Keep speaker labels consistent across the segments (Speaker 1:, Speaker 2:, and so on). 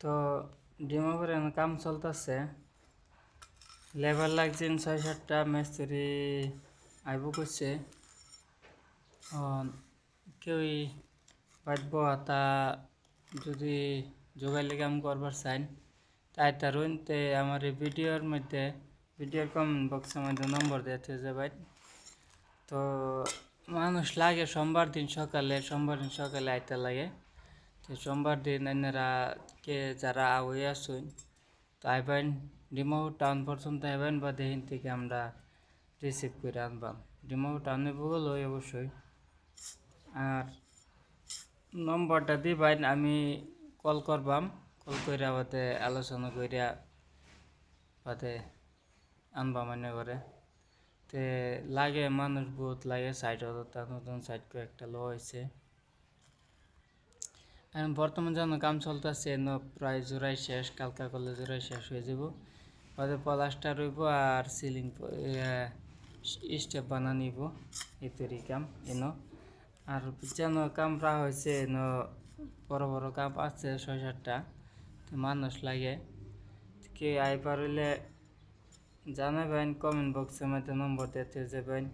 Speaker 1: তো ডিমাপুরে কাম চলতেছে, লেবার লাগছেন 6-7টা, মিস্ত্রি আইব করছে। কেউই বাঁচব তা যদি যোগাইলে কাম করবার চান তাই তারুন তে আমার এই ভিডিওর কমেন্ট বক্সের মধ্যে নম্বর দিতে যাবেন। তো মানুষ লাগে সোমবার দিন সকালে আইতে লাগে। তো সোমবার দিন এনারা কে যারা আগে আসুন তো আইবেন, ডিমাপুর টাউন পর্যন্ত আইবেন বা দেহিন থেকে আমরা রিসিভ করে আনবাম। ডিমাপুর টাউনে বগল হয় অবশ্যই। আর নম্বরটা দিবেন, আমি কল করবাম, কল করে বাদে আলোচনা করিয়া বাদে আনবাম এনে করে। তে লাগে মানুষ বহুত লাগে, 60,000 নতুন সাইড করে একটা লো হয়েছে। এখন বর্তমান যেন কাম চলতেছে, প্রায় জোড়াই শেষ, কালকা করলে জোড়াই শেষ হয়ে যাব। বাদে প্লাস্টার রইব আর সিলিং স্টেপ বানা নিব, এতরি কাম এনো। আর যেন কাম প্রা হয়েছে এনো, বড় বড় কাম আছে 6-7টা, মানুষ লাগে। কে আইবার হইলে জানাবেন, কমেন্ট বক্সের মধ্যে নম্বর দিতে যাবেন।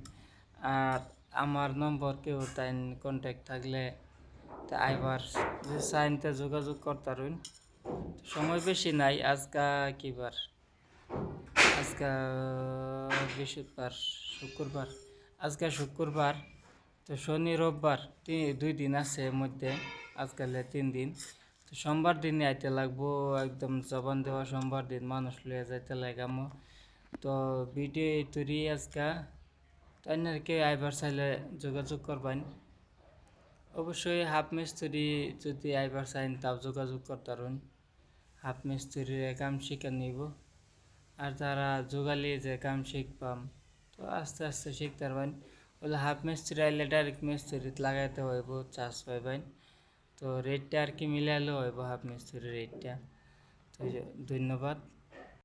Speaker 1: আর আমার নম্বর কেউ তাই কন্ট্যাক্ট থাকলে তা আইবার যে সাইনতে যোগাযোগ করতারুন। সময় বেশি নাই, আজকা কিবার, আজকা বৃহস্পতিবার, শুক্রবার, আজকে শুক্রবার, তো শনি রোববার 2 দিন আছে মধ্যে, আজকালে 3 দিন। তো সোমবার দিনে আইতে লাগবো, একদম জবান দেওয়া সোমবার দিন মানুষ লইয়া যাইতে লাগামো। তো ভিডিও তৈরি আজকা, তো কে আইবার চাইলে যোগাযোগ করবেন। অবশ্যই হাফ মিস্ত্রি যদি আইবার চাইন তাও যোগাযোগ করতারুন, হাফ মিস্ত্রির কাম শিখে নিব। আর যারা যোগালি যে কাম শিখবাম তো আস্তে আস্তে শিখতে পারবেন। বলে হাফ মিস্ত্রি আইলে ডাইরেক্ট মিস্ত্রিত লাগাইতে হইব, চার্জ পাইবেন। তো রেটটা আর কি মিলাইলেও হইব হাফ মিস্ত্রির রেটটা। তো ধন্যবাদ।